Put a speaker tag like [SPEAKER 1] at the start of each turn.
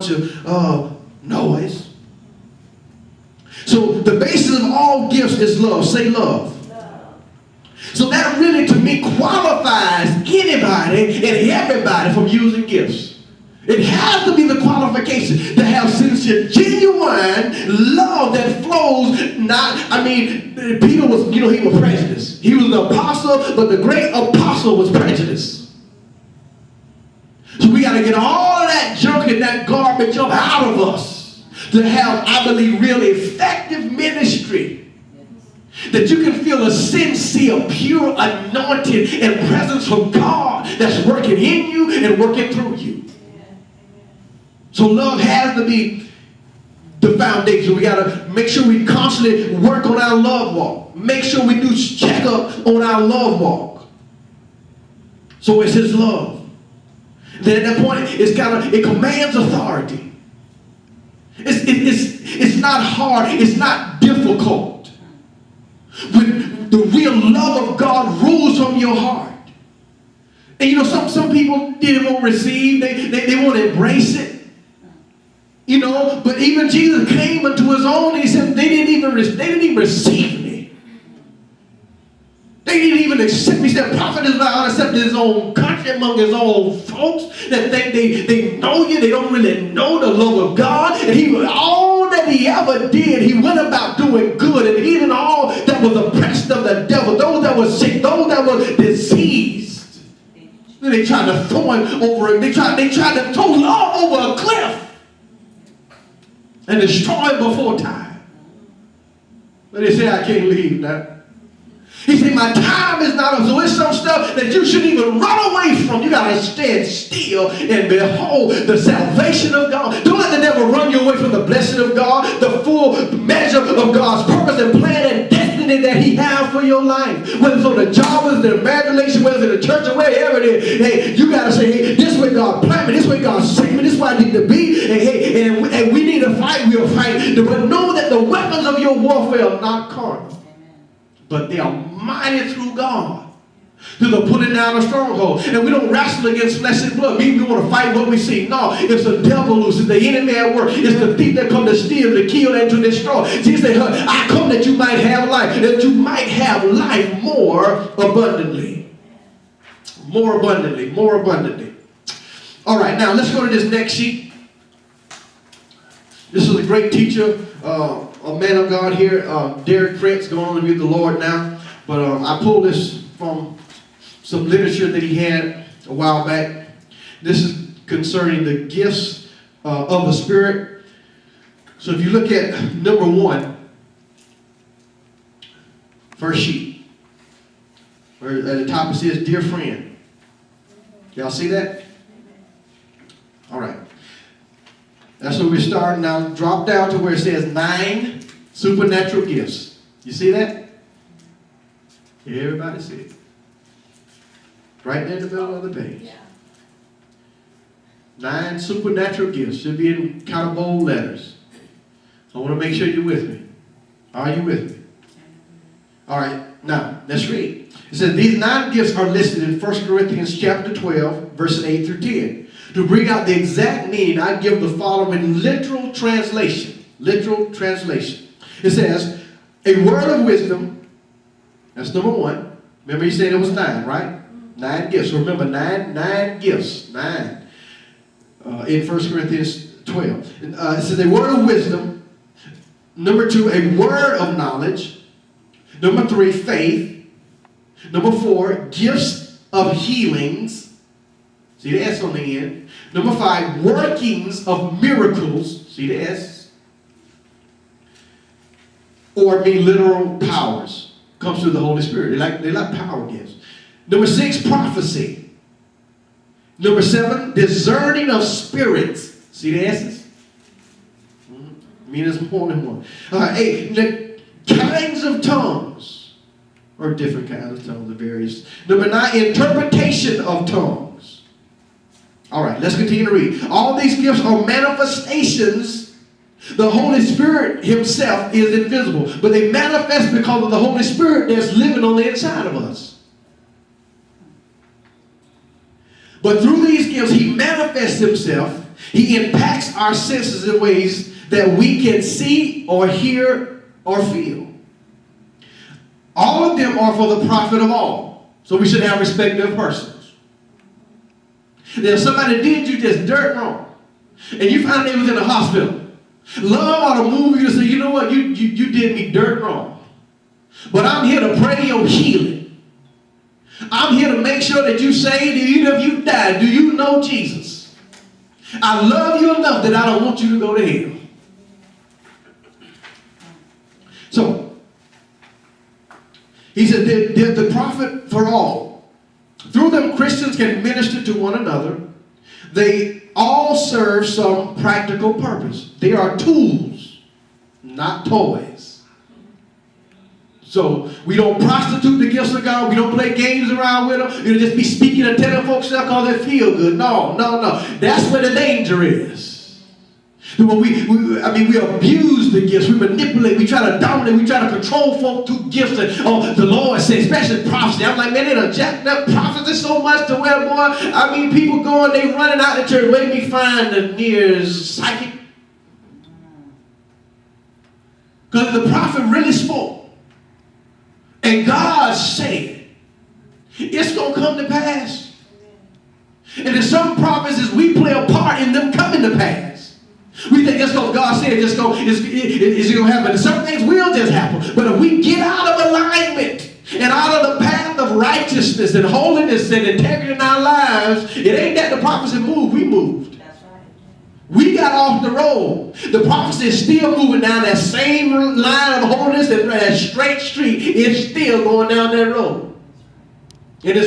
[SPEAKER 1] bunch of noise. So the basis of all gifts is love. Say love. So that really, to me, qualifies anybody and everybody from using gifts. It has to be the qualification to have sincere, genuine love that flows Peter was, he was prejudiced. He was an apostle, but the great apostle was prejudiced. So we got to get all of that junk and that garbage up out of us to have, I believe, really effective ministry. That you can feel a sincere, pure anointing and presence from God that's working in you and working through you. So love has to be the foundation. We got to make sure we constantly work on our love walk. Make sure we do check up on our love walk. So it's his love. Then at that point, it commands authority. It's not hard. It's not difficult. When the real love of God rules from your heart. And some people didn't want to receive. They want to embrace it. But even Jesus came unto his own, and he said they didn't even receive me. They didn't even accept me. He said, prophet is not accepted his own country, among his own folks that think they know you. They don't really know the love of God. And all that he ever did, he went about doing good and healing all that was oppressed of the devil, those that were sick, those that were diseased. Then they tried to throw him over it. They tried to throw love over a cliff and destroy him before time. But they said, I can't leave now. He said, my time is not up. So it's some stuff that you shouldn't even run away from. You got to stand still and behold the salvation of God. Don't let the devil run you away from the blessing of God, the full measure of God's purpose and plan and destiny that he has for your life. Whether it's on the job, whether it's the evangelization, whether it's in the church or wherever it is. Hey, you got to say, hey, this is where God planned me. This is where God saved me. This is where I need to be. And, hey, and we need to fight. We'll fight. But know that the weapons of your warfare are not carnal, but they are mighty through God to the pulling down of strongholds. And we don't wrestle against flesh and blood. We want to fight what we see. No, it's the devil loose. It's the enemy at work. It's the thief that come to steal, to kill, and to destroy. Jesus said, I come that you might have life, that you might have life more abundantly. More abundantly. More abundantly. All right, now let's go to this next sheet. This is a great teacher, a man of God here, Derek Prince, going on to be with the Lord now. But I pulled this from some literature that he had a while back. This is concerning the gifts of the Spirit. So if you look at number 1, first sheet, where at the top it says, dear friend. Y'all see that? All right. That's where we're starting now. Drop down to where it says 9 supernatural gifts. You see that? Everybody see it. Right there in the middle of the page. Yeah. 9 supernatural gifts. Should be in kind of bold letters. I want to make sure you're with me. Are you with me? All right. Now, let's read. It says, these 9 gifts are listed in 1 Corinthians chapter 12, verses 8 through 10. To bring out the exact meaning, I give the following literal translation. Literal translation. It says, a word of wisdom. That's number 1. Remember he said it was 9, right? 9 gifts. So remember, 9 gifts. 9. In 1 Corinthians 12. It says a word of wisdom. Number 2, a word of knowledge. Number 3, faith. Number 4, gifts of healings. See the S on the end. Number 5, workings of miracles. See the S. Or be literal powers. Comes through the Holy Spirit. They like power gifts. Number 6, prophecy. Number 7, discerning of spirits. See the S's? I mean, there's more than one. 8, the kinds of tongues. Or different kinds of tongues, the various. Number 9, interpretation of tongues. All right, let's continue to read. All these gifts are manifestations. The Holy Spirit himself is invisible, but they manifest because of the Holy Spirit that's living on the inside of us. But through these gifts, he manifests himself He impacts our senses in ways that we can see or hear or feel. All of them are for the profit of all. So we should have respect of persons. If somebody did you just dirt wrong, and you found they was in the hospital, love ought to move you to say, you know what, you did me dirt wrong. But I'm here to pray your healing. I'm here to make sure that you say, even if you die, do you know Jesus? I love you enough that I don't want you to go to hell. So, he said, they're the prophet for all. Through them, Christians can minister to one another. They all serve some practical purpose. They are tools, not toys. So, we don't prostitute the gifts of God. We don't play games around with them. You just be speaking and telling folks stuff because they feel good. No. That's where the danger is. When we abuse the gifts, we manipulate, we try to dominate, we try to control folk through gifts. And the Lord said, especially prophecy. I'm like, man, they done jacked up prophecy so much to where, boy, people going, they running out the church. Where me find the nearest psychic? Because the prophet really spoke. And God said, it's going to come to pass. And in some prophecies, we play a part in them coming to pass. We think just because God said it's going to happen. And some things will just happen. But if we get out of alignment and out of the path of righteousness and holiness and integrity in our lives, it ain't that the prophecy moved. We moved. That's right. We got off the road. The prophecy is still moving down that same line of holiness and that straight street. It's still going down that road. It is